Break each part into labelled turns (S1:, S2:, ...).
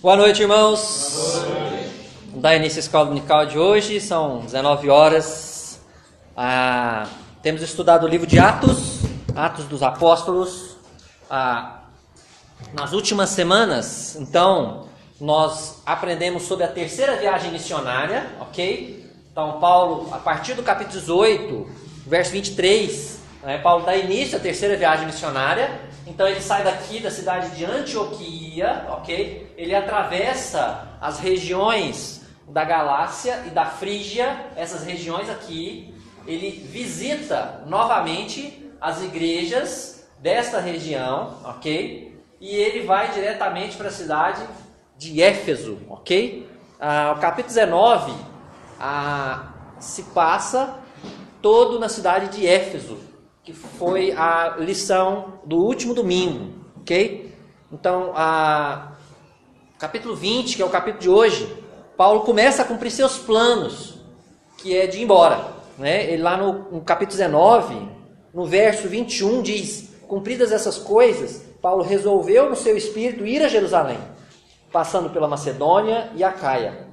S1: Boa noite, irmãos. Vamos dar início à escola dominical de hoje, são 19 horas. Temos estudado o livro de Atos dos Apóstolos, nas últimas semanas. Então, nós aprendemos sobre a terceira viagem missionária, ok? Então, Paulo, a partir do capítulo 18, verso 23, Paulo dá início à terceira viagem missionária. Então ele sai daqui da cidade de Antioquia, ok? Ele atravessa as regiões da Galácia e da Frígia, essas regiões aqui. Ele visita novamente as igrejas desta região, ok? E ele vai diretamente para a cidade de Éfeso, ok? O capítulo 19 se passa todo na cidade de Éfeso, que foi a lição do último domingo, ok? Então, capítulo 20, que é o capítulo de hoje, Paulo começa a cumprir seus planos, que é de ir embora, né? Ele lá no capítulo 19, no verso 21, diz: cumpridas essas coisas, Paulo resolveu no seu espírito ir a Jerusalém, passando pela Macedônia e Acaia.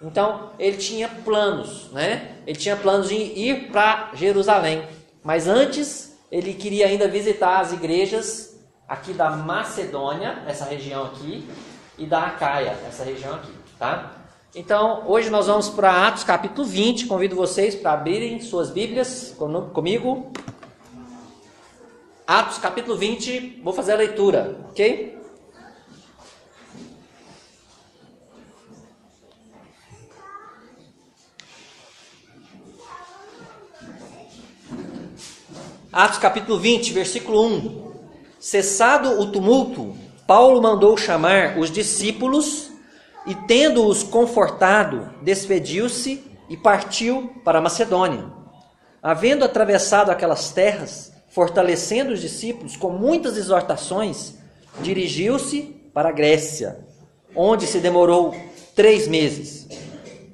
S1: Então, ele tinha planos, né? Ele tinha planos de ir para Jerusalém. Mas antes, ele queria ainda visitar as igrejas aqui da Macedônia, essa região aqui, e da Acaia, essa região aqui, tá? Então, hoje nós vamos para Atos capítulo 20, convido vocês para abrirem suas Bíblias comigo. Atos capítulo 20, vou fazer a leitura, ok? Atos capítulo 20, versículo 1. Cessado o tumulto, Paulo mandou chamar os discípulos e, tendo-os confortado, despediu-se e partiu para a Macedônia. Havendo atravessado aquelas terras, fortalecendo os discípulos com muitas exortações, dirigiu-se para a Grécia, onde se demorou 3 meses.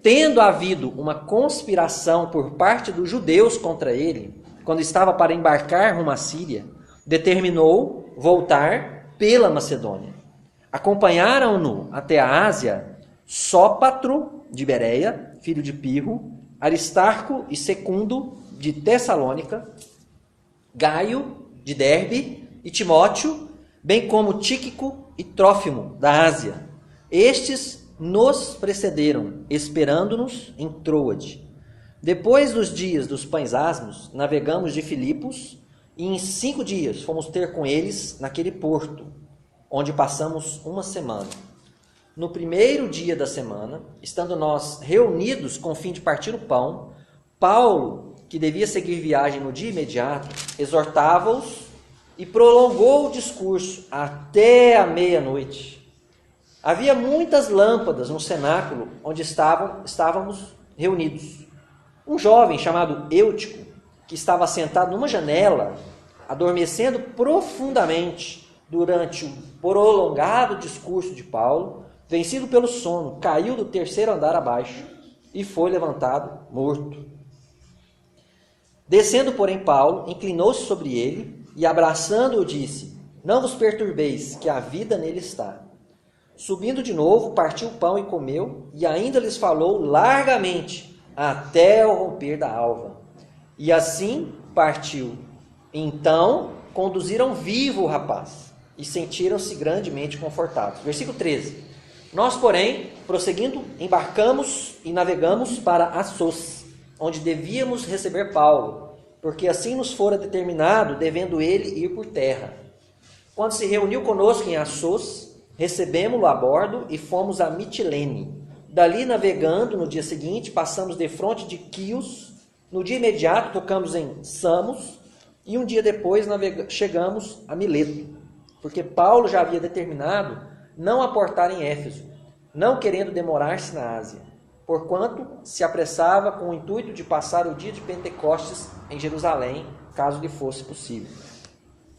S1: Tendo havido uma conspiração por parte dos judeus contra ele, quando estava para embarcar rumo à Síria, determinou voltar pela Macedônia. Acompanharam-no até a Ásia Sópatro de Bereia, filho de Pirro, Aristarco e Secundo de Tessalônica, Gaio de Derbe e Timóteo, bem como Tíquico e Trófimo da Ásia. Estes nos precederam, esperando-nos em Troade. Depois dos dias dos pães asmos, navegamos de Filipos, e em 5 dias fomos ter com eles naquele porto, onde passamos uma semana. No primeiro dia da semana, estando nós reunidos com o fim de partir o pão, Paulo, que devia seguir viagem no dia imediato, exortava-os e prolongou o discurso até a meia-noite. Havia muitas lâmpadas no cenáculo onde estávamos reunidos. Um jovem chamado Eutico, que estava sentado numa janela, adormecendo profundamente durante o prolongado discurso de Paulo, vencido pelo sono, caiu do 3º andar abaixo e foi levantado morto. Descendo, porém, Paulo inclinou-se sobre ele e, abraçando-o, disse: não vos perturbeis, que a vida nele está. Subindo de novo, partiu o pão e comeu, e ainda lhes falou largamente, até o romper da alva. E assim partiu. Então conduziram vivo o rapaz e sentiram-se grandemente confortados. Versículo 13. Nós, porém, prosseguindo, embarcamos e navegamos para Assos, onde devíamos receber Paulo, porque assim nos fora determinado, devendo ele ir por terra. Quando se reuniu conosco em Assos, recebemo-lo a bordo e fomos a Mitilene. Dali, navegando, no dia seguinte, passamos defronte de Quios. No dia imediato, tocamos em Samos. E um dia depois, chegamos a Mileto. Porque Paulo já havia determinado não aportar em Éfeso, não querendo demorar-se na Ásia, porquanto se apressava com o intuito de passar o dia de Pentecostes em Jerusalém, caso lhe fosse possível.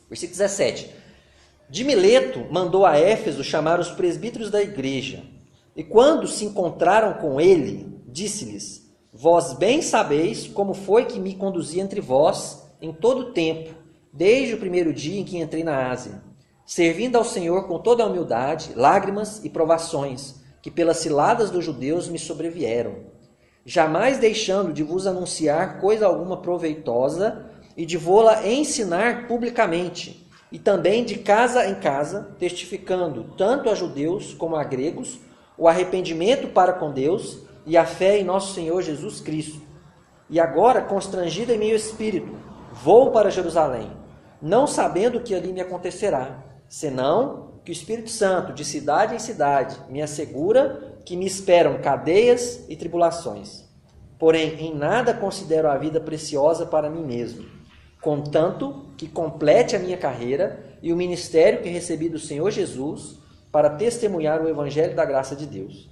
S1: Versículo 17. De Mileto, mandou a Éfeso chamar os presbíteros da igreja. E quando se encontraram com ele, disse-lhes: vós bem sabeis como foi que me conduzi entre vós em todo o tempo, desde o primeiro dia em que entrei na Ásia, servindo ao Senhor com toda a humildade, lágrimas e provações, que pelas ciladas dos judeus me sobrevieram, jamais deixando de vos anunciar coisa alguma proveitosa e de vô-la ensinar publicamente, e também de casa em casa, testificando tanto a judeus como a gregos o arrependimento para com Deus e a fé em nosso Senhor Jesus Cristo. E agora, constrangido em meu espírito, vou para Jerusalém, não sabendo o que ali me acontecerá, senão que o Espírito Santo, de cidade em cidade, me assegura que me esperam cadeias e tribulações. Porém, em nada considero a vida preciosa para mim mesmo, contanto que complete a minha carreira e o ministério que recebi do Senhor Jesus para testemunhar o evangelho da graça de Deus.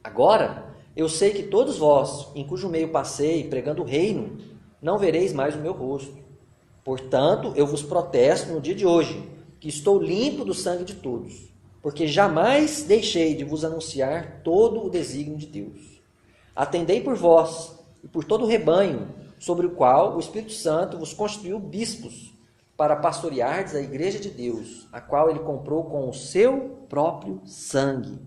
S1: Agora, eu sei que todos vós, em cujo meio passei, pregando o reino, não vereis mais o meu rosto. Portanto, eu vos protesto no dia de hoje, que estou limpo do sangue de todos, porque jamais deixei de vos anunciar todo o desígnio de Deus. Atendei por vós e por todo o rebanho, sobre o qual o Espírito Santo vos constituiu bispos, para pastoreardes a igreja de Deus, a qual ele comprou com o seu próprio sangue.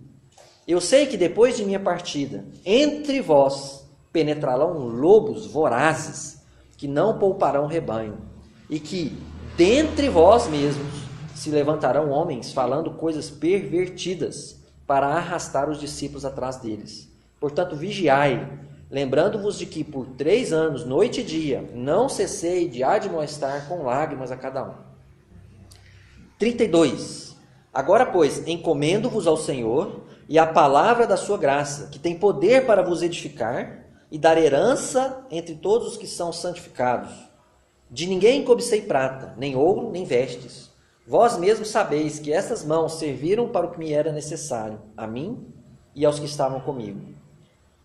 S1: Eu sei que depois de minha partida, entre vós penetrarão lobos vorazes, que não pouparão o rebanho, e que, dentre vós mesmos, se levantarão homens falando coisas pervertidas, para arrastar os discípulos atrás deles. Portanto, vigiai, lembrando-vos de que por 3 anos, noite e dia, não cessei de admoestar com lágrimas a cada um. 32. Agora, pois, encomendo-vos ao Senhor e à palavra da sua graça, que tem poder para vos edificar e dar herança entre todos os que são santificados. De ninguém cobicei prata, nem ouro, nem vestes. Vós mesmos sabeis que estas mãos serviram para o que me era necessário, a mim e aos que estavam comigo.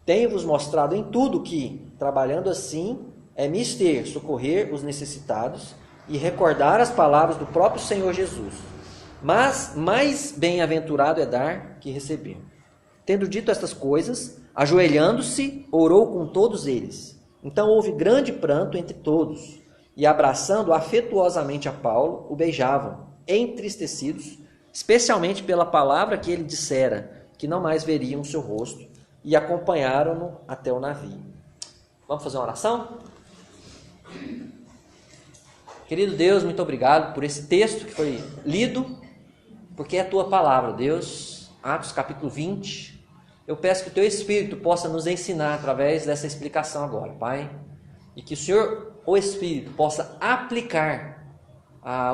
S1: Tenho-vos mostrado em tudo que, trabalhando assim, é mister socorrer os necessitados e recordar as palavras do próprio Senhor Jesus. Mas mais bem-aventurado é dar que receber. Tendo dito estas coisas, ajoelhando-se, orou com todos eles. Então houve grande pranto entre todos, e abraçando afetuosamente a Paulo, o beijavam, entristecidos, especialmente pela palavra que ele dissera, que não mais veriam o seu rosto, e acompanharam-no até o navio. Vamos fazer uma oração? Querido Deus, muito obrigado por esse texto que foi lido, porque é a tua palavra, Deus. Atos capítulo 20. Eu peço que o teu Espírito possa nos ensinar através dessa explicação agora, Pai. E que o Senhor, o Espírito, possa aplicar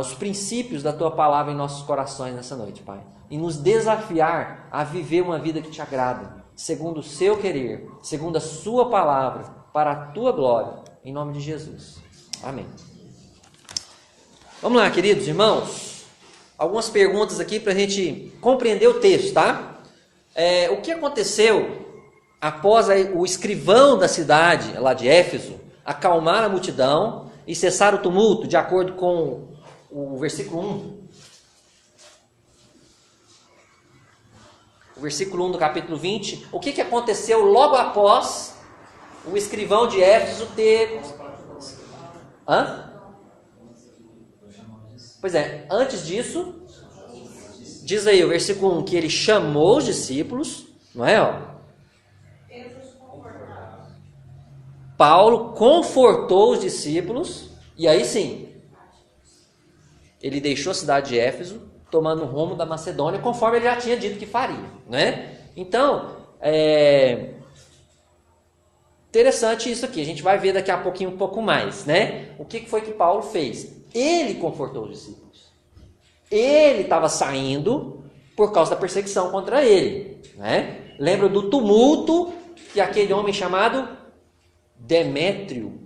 S1: os princípios da tua palavra em nossos corações nessa noite, Pai. E nos desafiar a viver uma vida que te agrada, segundo o seu querer, segundo a sua palavra, para a tua glória, em nome de Jesus. Amém. Vamos lá, queridos irmãos. Algumas perguntas aqui para a gente compreender o texto, tá? O que aconteceu após o escrivão da cidade, lá de Éfeso, acalmar a multidão e cessar o tumulto, de acordo com o versículo 1? O versículo 1 do capítulo 20, o que aconteceu logo após o escrivão de Éfeso ter... Pois é, antes disso, diz aí o versículo 1, que ele chamou os discípulos, não é? Paulo confortou os discípulos, e aí sim, ele deixou a cidade de Éfeso, tomando o rumo da Macedônia, conforme ele já tinha dito que faria, né? Então, interessante isso aqui, a gente vai ver daqui a pouquinho um pouco mais, né? O que foi que Paulo fez? Ele confortou os discípulos. Ele estava saindo por causa da perseguição contra ele, né? Lembra do tumulto que aquele homem chamado Demétrio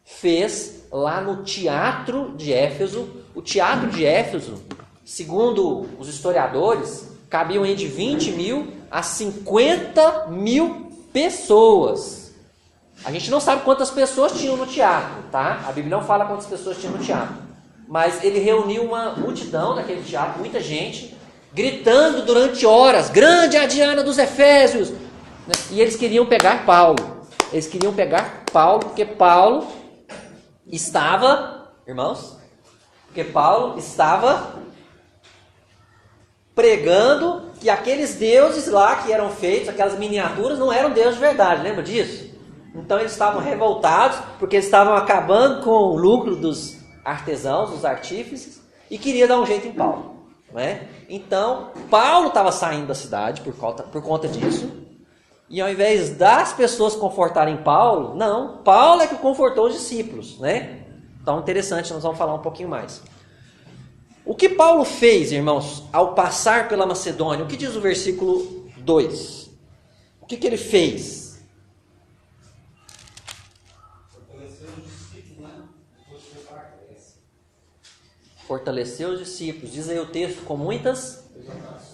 S1: fez lá no teatro de Éfeso. O teatro de Éfeso, segundo os historiadores, cabiam entre 20 mil a 50 mil pessoas. A gente não sabe quantas pessoas tinham no teatro, tá? A Bíblia não fala quantas pessoas tinham no teatro. Mas ele reuniu uma multidão naquele teatro, muita gente, gritando durante horas, grande é a Diana dos Efésios. E eles queriam pegar Paulo. Eles queriam pegar Paulo, porque Paulo estava, irmãos, pregando que aqueles deuses lá que eram feitos, aquelas miniaturas, não eram deuses de verdade, lembra disso? Então eles estavam revoltados, porque eles estavam acabando com o lucro dos artesãos, dos artífices, e queria dar um jeito em Paulo. Né? Então, Paulo estava saindo da cidade por conta disso, e ao invés das pessoas confortarem Paulo, não, Paulo é que confortou os discípulos. Né? Então, interessante, nós vamos falar um pouquinho mais. O que Paulo fez, irmãos, ao passar pela Macedônia? O que diz o versículo 2? O que ele fez? Fortaleceu os discípulos, diz aí o texto, com muitas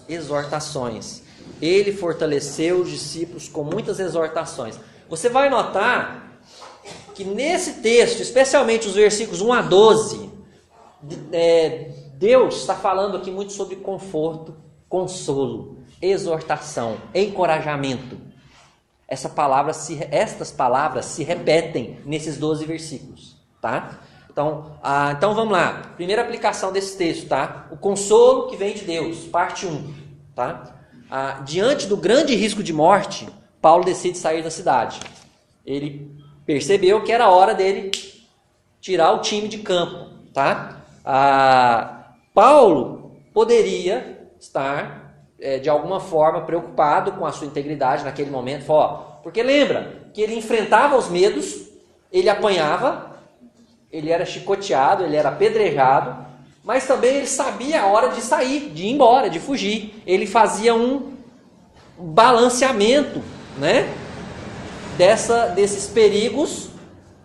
S1: exortações. Ele fortaleceu os discípulos com muitas exortações. Você vai notar que nesse texto, especialmente os versículos 1 a 12, Deus está falando aqui muito sobre conforto, consolo, exortação, encorajamento. Estas palavras se repetem nesses 12 versículos, tá? Então vamos lá. Primeira aplicação desse texto, tá? O consolo que vem de Deus, parte 1, tá? Diante do grande risco de morte, Paulo decide sair da cidade. Ele percebeu que era hora dele tirar o time de campo, tá? Paulo poderia estar de alguma forma preocupado com a sua integridade naquele momento, porque lembra que ele enfrentava os medos, ele apanhava, ele era chicoteado, ele era apedrejado, mas também ele sabia a hora de sair, de ir embora, de fugir. Ele fazia um balanceamento, né, desses perigos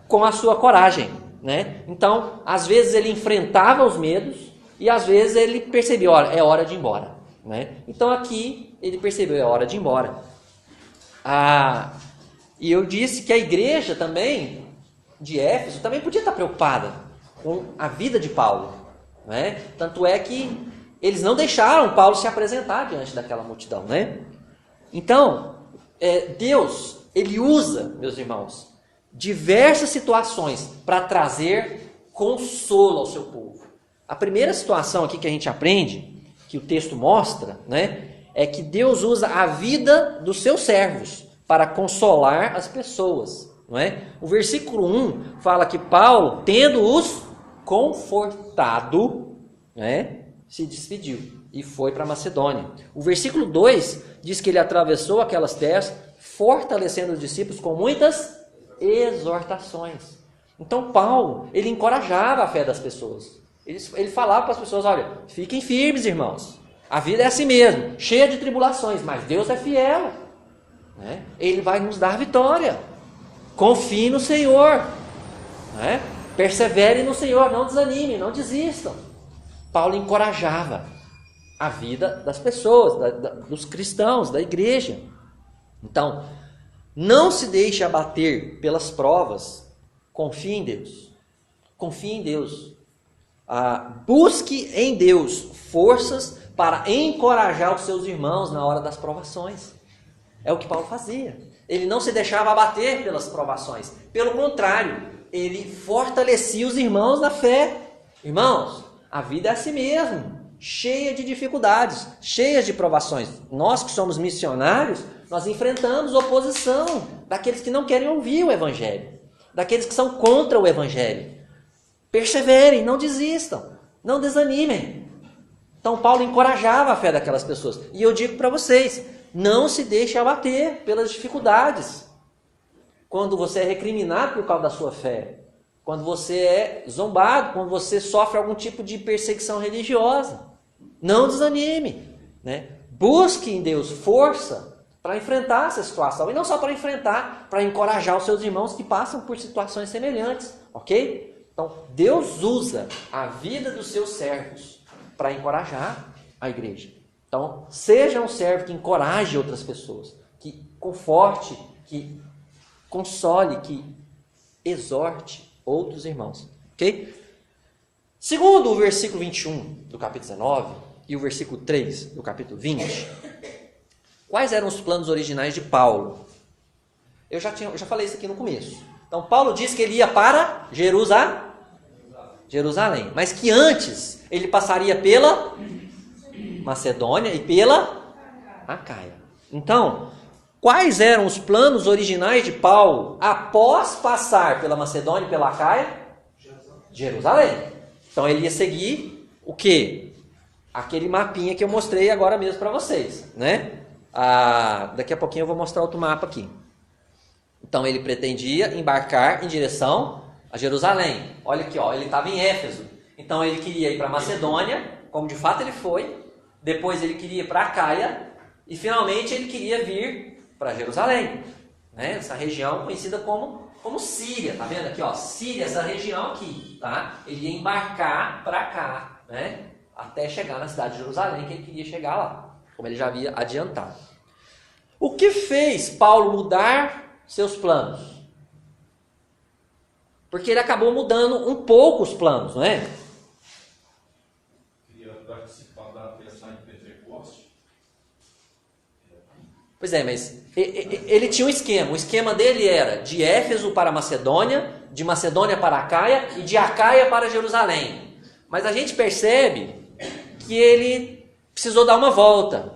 S1: com a sua coragem. Né? Então, às vezes ele enfrentava os medos e às vezes ele percebia, olha, é hora de ir embora. Né? Então aqui ele percebeu, é hora de ir embora. E eu disse que a igreja também de Éfeso também podia estar preocupada com a vida de Paulo. Né? Tanto é que eles não deixaram Paulo se apresentar diante daquela multidão. Né? Então, Deus, ele usa, meus irmãos, diversas situações para trazer consolo ao seu povo. A primeira situação aqui que a gente aprende, que o texto mostra, né, é que Deus usa a vida dos seus servos para consolar as pessoas. Não é? O versículo 1 fala que Paulo, tendo-os confortado, né, se despediu e foi para Macedônia. O versículo 2 diz que ele atravessou aquelas terras, fortalecendo os discípulos com muitas exortações. Então Paulo, ele encorajava a fé das pessoas. Ele falava para as pessoas, olha, fiquem firmes, irmãos. A vida é assim mesmo, cheia de tribulações, mas Deus é fiel. Né? Ele vai nos dar vitória. Confie no Senhor. Né? Persevere no Senhor, não desanime, não desistam. Paulo encorajava a vida das pessoas, dos cristãos, da igreja. Então, não se deixe abater pelas provas. Confie em Deus. Confie em Deus. Busque em Deus forças para encorajar os seus irmãos na hora das provações. É o que Paulo fazia. Ele não se deixava abater pelas provações. Pelo contrário, ele fortalecia os irmãos na fé. Irmãos, a vida é assim mesmo. Cheia de dificuldades, cheia de provações. Nós que somos missionários, nós enfrentamos oposição daqueles que não querem ouvir o Evangelho, daqueles que são contra o Evangelho. Perseverem, não desistam, não desanimem. Então Paulo encorajava a fé daquelas pessoas. E eu digo para vocês, não se deixe abater pelas dificuldades. Quando você é recriminado por causa da sua fé, quando você é zombado, quando você sofre algum tipo de perseguição religiosa, não desanime. Né? Busque em Deus força para enfrentar essa situação. E não só para enfrentar, para encorajar os seus irmãos que passam por situações semelhantes. Ok? Então, Deus usa a vida dos seus servos para encorajar a igreja. Então, seja um servo que encoraje outras pessoas, que conforte, que console, que exorte outros irmãos. Ok? Segundo o versículo 21 do capítulo 19 e o versículo 3 do capítulo 20, quais eram os planos originais de Paulo? Eu já falei isso aqui no começo. Então, Paulo disse que ele ia para Jerusalém, mas que antes ele passaria pela Macedônia e pela Acaia. Então, quais eram os planos originais de Paulo após passar pela Macedônia e pela Acaia? Jerusalém. Então ele ia seguir o quê? Aquele mapinha que eu mostrei agora mesmo para vocês, né? Daqui a pouquinho eu vou mostrar outro mapa aqui. Então ele pretendia embarcar em direção a Jerusalém. Olha aqui, ó, ele estava em Éfeso. Então ele queria ir para Macedônia, como de fato ele foi. Depois ele queria ir para Acaia. E finalmente ele queria vir para Jerusalém, né? Essa região conhecida como Síria. Tá vendo aqui, ó? Síria, essa região aqui, tá? Ele ia embarcar para cá, né? Até chegar na cidade de Jerusalém, que ele queria chegar lá, como ele já havia adiantado. O que fez Paulo mudar seus planos? Porque ele acabou mudando um pouco os planos, não é?
S2: Queria participar da festa de Pentecoste.
S1: Pois é, mas ele tinha um esquema. O esquema dele era de Éfeso para Macedônia, de Macedônia para Acaia e de Acaia para Jerusalém. Mas a gente percebe que ele precisou dar uma volta.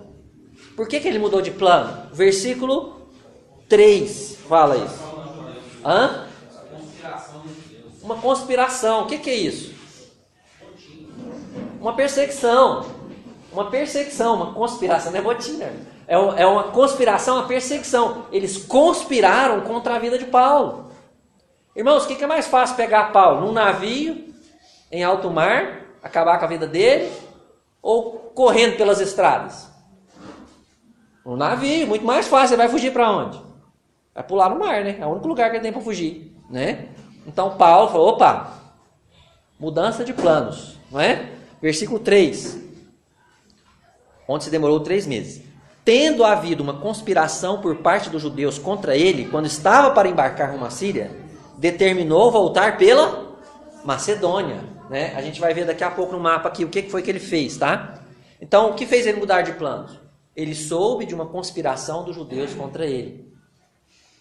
S1: Por que ele mudou de plano? Versículo 3 fala isso. Hã? Uma conspiração. O que é isso? Uma perseguição. Uma perseguição, uma conspiração. Não é botim, né? É uma conspiração, uma perseguição. Eles conspiraram contra a vida de Paulo. Irmãos, o que é mais fácil pegar Paulo? Num navio, em alto mar, acabar com a vida dele, ou correndo pelas estradas? Um navio, muito mais fácil. Você vai fugir para onde? Vai pular no mar, né? É o único lugar que ele tem para fugir, né? Então Paulo falou, opa, mudança de planos, não é? Versículo 3, onde se demorou 3 meses. Tendo havido uma conspiração por parte dos judeus contra ele, quando estava para embarcar rumo à Síria, determinou voltar pela Macedônia, né? A gente vai ver daqui a pouco no mapa aqui o que foi que ele fez, tá? Então, o que fez ele mudar de planos? Ele soube de uma conspiração dos judeus contra ele,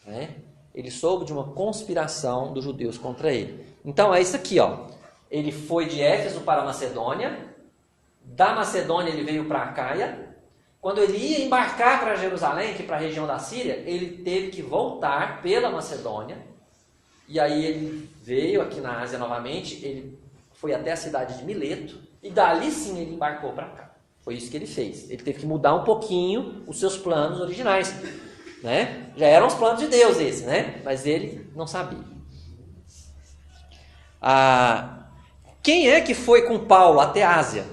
S1: né? Ele soube de uma conspiração dos judeus contra ele. Então, é isso aqui, ó. Ele foi de Éfeso para a Macedônia. Da Macedônia ele veio para Acaia. Quando ele ia embarcar para Jerusalém, aqui para a região da Síria, ele teve que voltar pela Macedônia. E aí ele veio aqui na Ásia novamente. Ele foi até a cidade de Mileto. E dali sim ele embarcou para cá. Foi isso que ele fez. Ele teve que mudar um pouquinho os seus planos originais, né? Já eram os planos de Deus esse, né? Mas ele não sabia. Quem é que foi com Paulo até a Ásia?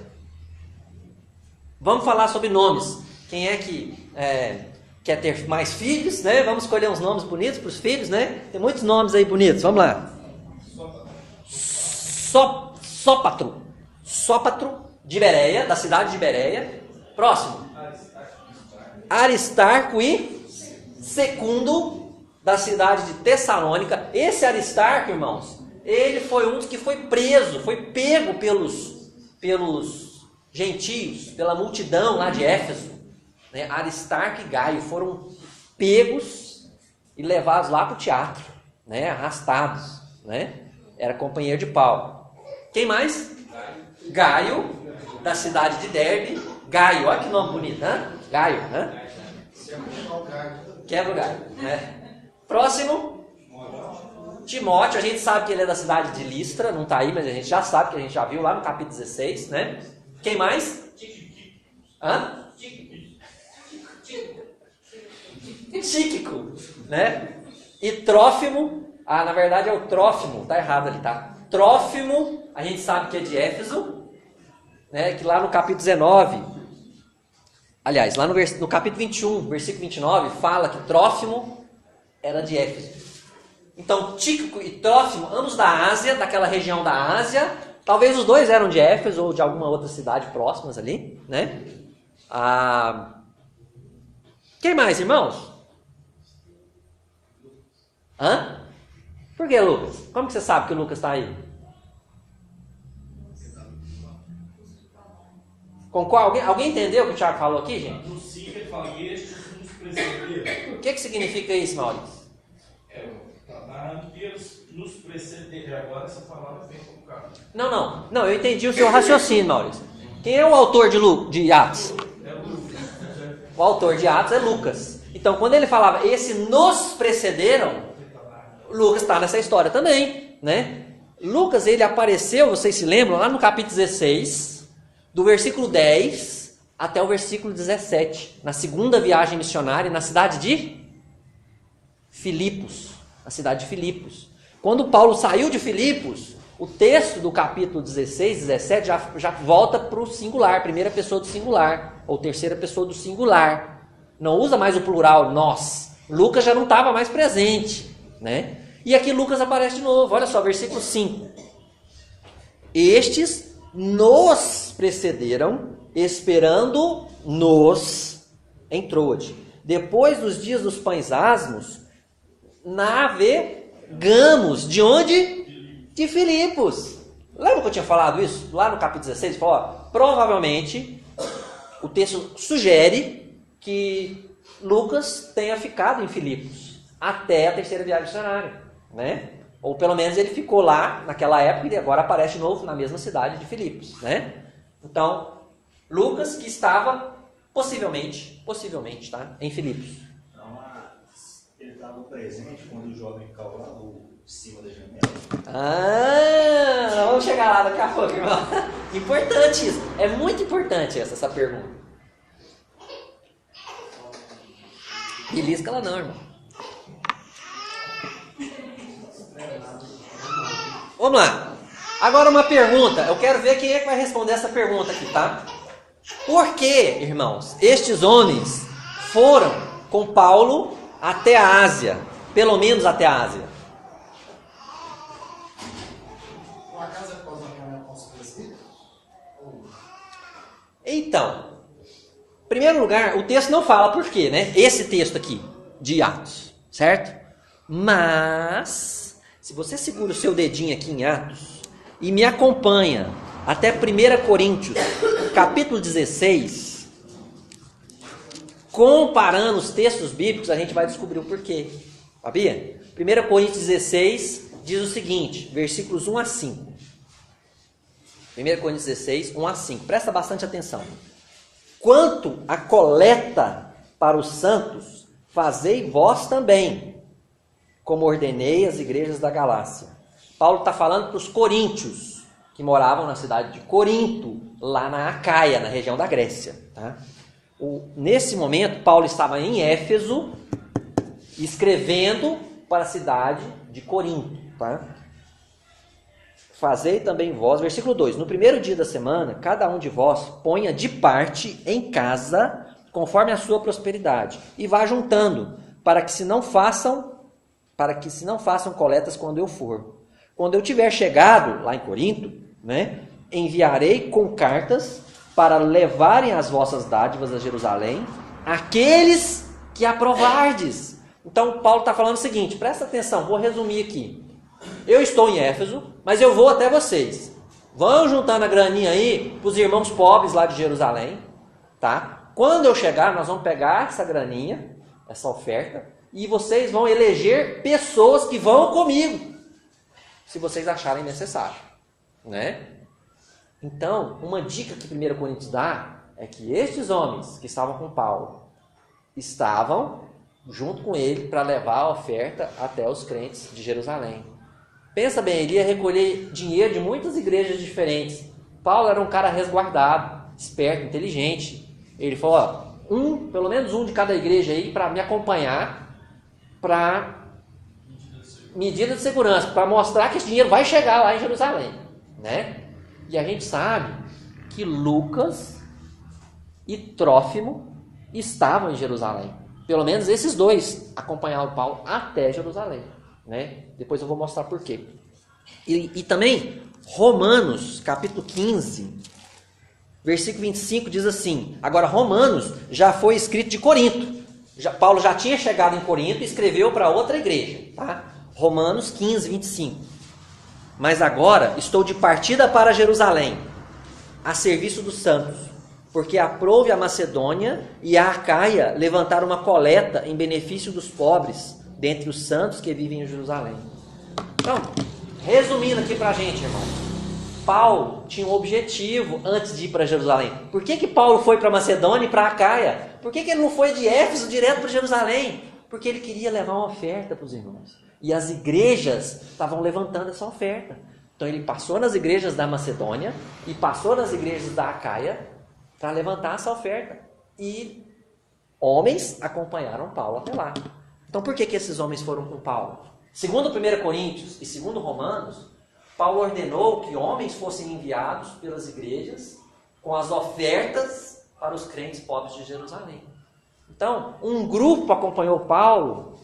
S1: Vamos falar sobre nomes. Quem é que quer ter mais filhos, né? Vamos escolher uns nomes bonitos para os filhos, né? Tem muitos nomes aí bonitos. Vamos lá. Sópatro de Bereia, da cidade de Bereia. Próximo. Aristarco e Secundo, da cidade de Tessalônica. Esse Aristarco, irmãos, ele foi um dos que foi preso, foi pego pelos gentios, pela multidão lá de Éfeso, né? Aristarco e Gaio foram pegos e levados lá para o teatro, né? Arrastados, né? Era companheiro de Paulo. Quem mais? Gaio, da cidade de Derbe. Gaio, olha que nome bonito, né? Gaio, né? Quebra o galho, né? Próximo, Timóteo. A gente sabe que ele é da cidade de Listra, não está aí, mas a gente já sabe, que a gente já viu lá no capítulo 16, né? Quem mais? Hã? Tíquico, né? E Trófimo, na verdade é o Trófimo, tá errado ali, tá? Trófimo, a gente sabe que é de Éfeso, né? Que lá no capítulo 19... Aliás, lá no capítulo 21, versículo 29, fala que Trófimo era de Éfeso. Então, Tíquico e Trófimo, ambos da Ásia, daquela região da Ásia. Talvez os dois eram de Éfeso ou de alguma outra cidade próximas ali, né? Quem mais, irmãos? Hã? Por que Lucas? Como que você sabe que o Lucas está aí? Com qual? Alguém entendeu o que o Tiago falou aqui, gente?
S2: No 5 ele fala, e estes nos precederam.
S1: O que significa isso, Maurício?
S2: Está narrando que eles nos precederam. Agora essa palavra vem colocada.
S1: Não, eu entendi o seu raciocínio, Maurício. Quem é o autor de Atos? O autor de Atos é Lucas. Então, quando ele falava, esse nos precederam, Lucas está nessa história também, né? Lucas, ele apareceu, vocês se lembram, lá no capítulo 16, do versículo 10 até o versículo 17, na segunda viagem missionária, na cidade de Filipos. Na cidade de Filipos. Quando Paulo saiu de Filipos, o texto do capítulo 16, 17 já volta para o singular, primeira pessoa do singular, ou terceira pessoa do singular. Não usa mais o plural, nós. Lucas já não estava mais presente, né? E aqui Lucas aparece de novo, olha só, versículo 5. Estes nos precederam, esperando-nos em Troade. Depois dos dias dos pães asmos, navegamos. De onde? De Filipos. Lembra que eu tinha falado isso? Lá no capítulo 16, falou, ó, provavelmente o texto sugere que Lucas tenha ficado em Filipos até a terceira viagem missionária, né? Ou pelo menos ele ficou lá naquela época e agora aparece de novo na mesma cidade de Filipos, né? Então, Lucas que estava possivelmente, tá, em Filipos.
S3: Ele estava presente quando o jovem caiu lá em cima da janela.
S1: Vamos chegar lá daqui a pouco, irmão. Importante isso. É muito importante essa pergunta. Belisca ela não, irmão. Vamos lá. Agora uma pergunta. Eu quero ver quem é que vai responder essa pergunta aqui, tá? Por que, irmãos, estes homens foram com Paulo até a Ásia? Pelo menos até a Ásia. Então, em primeiro lugar, o texto não fala por quê, né? Esse texto aqui, de Atos, certo? Mas, se você segura o seu dedinho aqui em Atos e me acompanha até 1 Coríntios, capítulo 16, comparando os textos bíblicos, a gente vai descobrir o porquê. Sabia? 1 Coríntios 16 diz o seguinte, versículos 1 a 5. 1 Coríntios 16, 1 a 5. Presta bastante atenção. Quanto à coleta para os santos, fazei vós também, como ordenei as igrejas da Galácia. Paulo está falando para os coríntios, que moravam na cidade de Corinto, lá na Acaia, na região da Grécia. Tá? Nesse momento, Paulo estava em Éfeso, escrevendo para a cidade de Corinto. Tá? Fazei também vós, versículo 2, no primeiro dia da semana, cada um de vós ponha de parte em casa, conforme a sua prosperidade, e vá juntando, para que se não façam coletas quando eu for. Quando eu tiver chegado lá em Corinto, né, enviarei com cartas para levarem as vossas dádivas a Jerusalém, aqueles que aprovardes. Então Paulo está falando o seguinte, presta atenção, vou resumir aqui. Eu estou em Éfeso, mas eu vou até vocês. Vão juntando a graninha aí para os irmãos pobres lá de Jerusalém, tá? Quando eu chegar, nós vamos pegar essa graninha, essa oferta, e vocês vão eleger pessoas que vão comigo, se vocês acharem necessário, né? Então, uma dica que 1 Coríntios dá é que estes homens que estavam com Paulo estavam junto com ele para levar a oferta até os crentes de Jerusalém. Pensa bem, ele ia recolher dinheiro de muitas igrejas diferentes. Paulo era um cara resguardado, esperto, inteligente. Ele falou, ó, pelo menos um de cada igreja aí para me acompanhar, para medida de segurança, para mostrar que esse dinheiro vai chegar lá em Jerusalém, né? E a gente sabe que Lucas e Trófimo estavam em Jerusalém. Pelo menos esses dois acompanhavam Paulo até Jerusalém, né? Depois eu vou mostrar por quê. E também Romanos, capítulo 15, versículo 25 diz assim, agora Romanos já foi escrito de Corinto. Paulo já tinha chegado em Corinto e escreveu para outra igreja, tá? Romanos 15, 25. Mas agora estou de partida para Jerusalém, a serviço dos santos, porque aprouve a Macedônia e a Acaia levantar uma coleta em benefício dos pobres, dentre os santos que vivem em Jerusalém. Então, resumindo aqui para a gente, irmão. Paulo tinha um objetivo antes de ir para Jerusalém. Por que Paulo foi para Macedônia e para Acaia? Por que ele não foi de Éfeso direto para Jerusalém? Porque ele queria levar uma oferta para os irmãos. E as igrejas estavam levantando essa oferta. Então ele passou nas igrejas da Macedônia e passou nas igrejas da Acaia para levantar essa oferta. E homens acompanharam Paulo até lá. Então por que esses homens foram com Paulo? Segundo 1 Coríntios e segundo Romanos, Paulo ordenou que homens fossem enviados pelas igrejas com as ofertas para os crentes pobres de Jerusalém. Então, um grupo acompanhou Paulo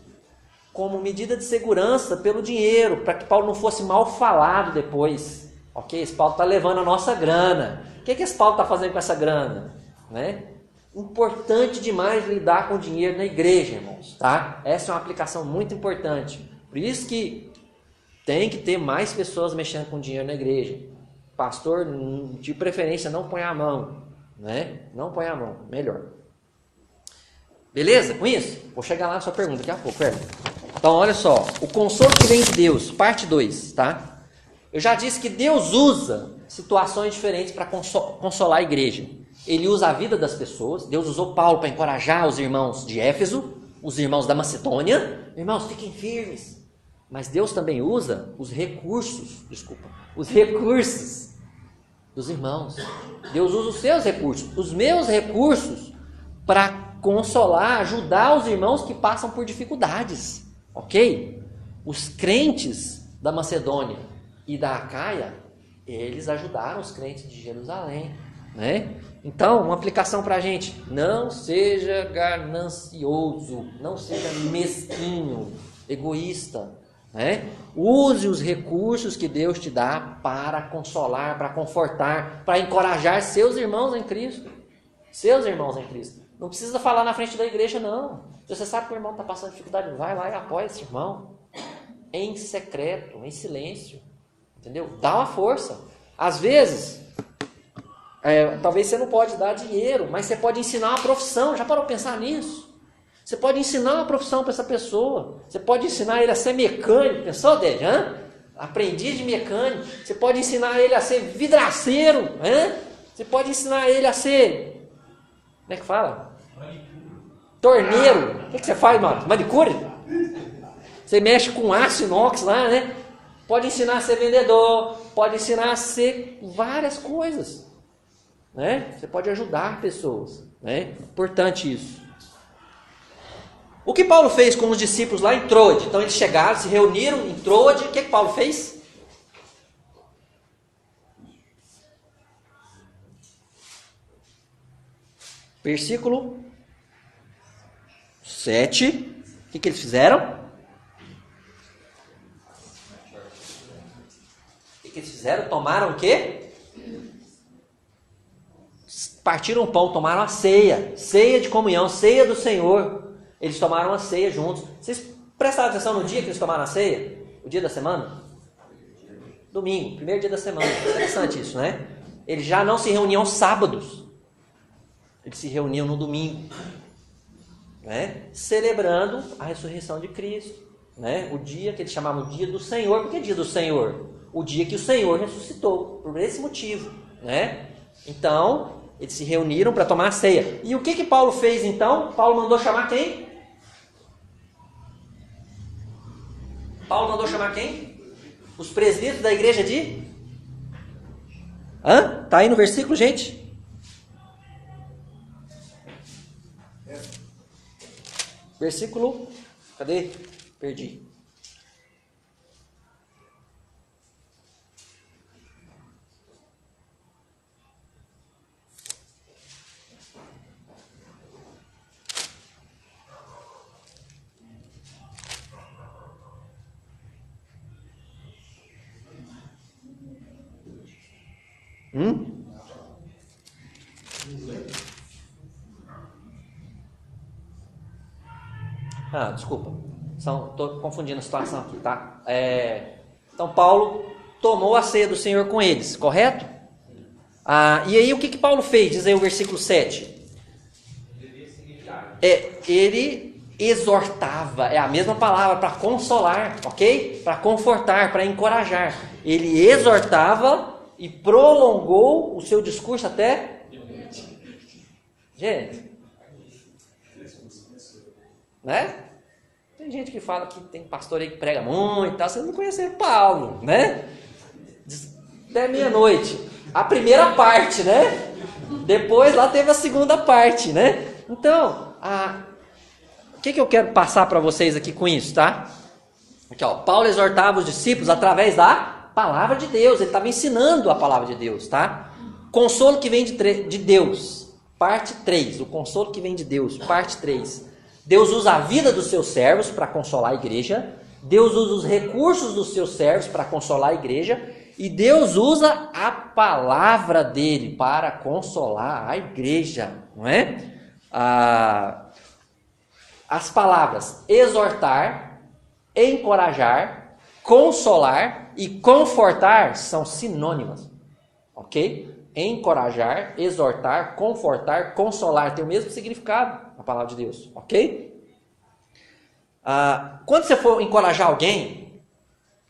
S1: como medida de segurança pelo dinheiro, para que Paulo não fosse mal falado depois. Ok? Esse Paulo está levando a nossa grana. O que esse Paulo está fazendo com essa grana? Né? Importante demais lidar com dinheiro na igreja, irmãos. Tá? Essa é uma aplicação muito importante. Por isso que tem que ter mais pessoas mexendo com dinheiro na igreja. Pastor, de preferência, não põe a mão. Né? Não põe a mão, melhor. Beleza com isso? Vou chegar lá na sua pergunta daqui a pouco. Então, olha só. O consolo que vem de Deus, parte 2. Tá? Eu já disse que Deus usa situações diferentes para consolar a igreja. Ele usa a vida das pessoas. Deus usou Paulo para encorajar os irmãos de Éfeso, os irmãos da Macedônia. Irmãos, fiquem firmes. Mas Deus também usa os recursos dos irmãos. Deus usa os seus recursos, os meus recursos, para consolar, ajudar os irmãos que passam por dificuldades. Ok? Os crentes da Macedônia e da Acaia, eles ajudaram os crentes de Jerusalém. Né? Então, uma aplicação para a gente: não seja ganancioso, não seja mesquinho, egoísta. Né? Use os recursos que Deus te dá para consolar, para confortar, para encorajar seus irmãos em Cristo. Seus irmãos em Cristo. Não precisa falar na frente da igreja, não. Se você sabe que o irmão está passando dificuldade, vai lá e apoia esse irmão. Em secreto, em silêncio. Entendeu? Dá uma força. Às vezes, talvez você não pode dar dinheiro, mas você pode ensinar uma profissão. Já parou para pensar nisso? Você pode ensinar uma profissão para essa pessoa. Você pode ensinar ele a ser mecânico. Pensou, Dede? Aprendiz de mecânico. Você pode ensinar ele a ser vidraceiro. Você pode ensinar ele a ser... Como é que fala? Torneiro. O que você faz, mano? Manicure? Você mexe com aço inox lá, né? Pode ensinar a ser vendedor. Pode ensinar a ser várias coisas. Né? Você pode ajudar pessoas. Né? Importante isso. O que Paulo fez com os discípulos lá em Troade? Então eles chegaram, se reuniram em Troade. O que Paulo fez? Versículo 7. O que eles fizeram? O que eles fizeram? Tomaram o quê? Partiram o pão, tomaram a ceia. Ceia de comunhão, ceia do Senhor. Eles tomaram a ceia juntos. Vocês prestaram atenção no dia que eles tomaram a ceia? O dia da semana? Domingo, primeiro dia da semana. Interessante isso, né? Eles já não se reuniam aos sábados. Eles se reuniam no domingo. Né? Celebrando a ressurreição de Cristo. Né? O dia que eles chamavam o dia do Senhor. Por que dia do Senhor? O dia que o Senhor ressuscitou. Por esse motivo. Né? Então, eles se reuniram para tomar a ceia. E o que Paulo fez então? Paulo mandou chamar quem? Paulo mandou chamar quem? Os presbíteros da igreja de... Tá aí no versículo, gente? Versículo... Cadê? Perdi. Desculpa. Estou confundindo a situação aqui, tá? Então, Paulo tomou a ceia do Senhor com eles, correto? E aí, o que Paulo fez? Diz aí o versículo 7. Ele exortava, é a mesma palavra, para consolar, ok? Para confortar, para encorajar. Ele exortava e prolongou o seu discurso até... Gente, né? Tem gente que fala que tem pastor aí que prega muito e tal, você não conhece Paulo, né? Até meia-noite. A primeira parte, né? Depois lá teve a segunda parte, né? Então, o que eu quero passar para vocês aqui com isso, tá? Aqui, ó, Paulo exortava os discípulos através da palavra de Deus. Ele estava ensinando a palavra de Deus, tá? Consolo que vem de Deus, parte 3. O consolo que vem de Deus, parte 3. Deus usa a vida dos seus servos para consolar a igreja. Deus usa os recursos dos seus servos para consolar a igreja. E Deus usa a palavra dele para consolar a igreja, não é? As palavras exortar, encorajar, consolar e confortar são sinônimas, ok? Encorajar, exortar, confortar, consolar tem o mesmo significado na palavra de Deus, ok? Quando você for encorajar alguém,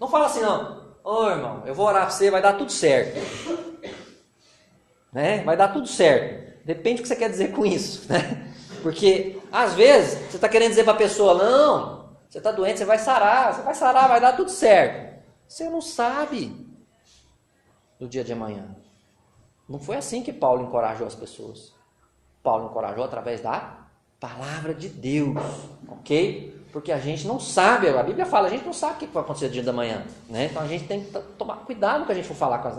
S1: não fala assim não, ô irmão, eu vou orar para você, vai dar tudo certo, né? Vai dar tudo certo, depende do que você quer dizer com isso, né? Porque às vezes você está querendo dizer para a pessoa, não, você está doente, você vai sarar, vai dar tudo certo. Você não sabe no dia de amanhã. Não foi assim que Paulo encorajou as pessoas. Paulo encorajou através da palavra de Deus, ok? Porque a gente não sabe, a Bíblia fala, a gente não sabe o que vai acontecer no dia da manhã, né? Então a gente tem que tomar cuidado com a gente for falar com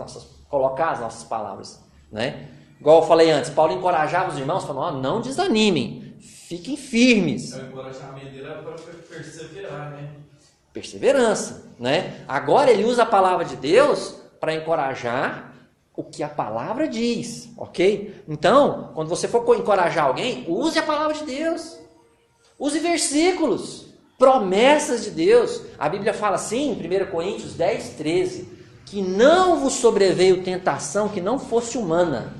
S1: colocar as nossas palavras, né? Igual eu falei antes, Paulo encorajava os irmãos, falando, não desanimem, fiquem firmes.
S2: O encorajamento dele era para perseverar, né?
S1: Perseverança, né? Agora ele usa a palavra de Deus para encorajar o que a palavra diz, ok? Então, quando você for encorajar alguém, use a palavra de Deus. Use versículos, promessas de Deus. A Bíblia fala assim, em 1 Coríntios 10, 13, que não vos sobreveio tentação que não fosse humana,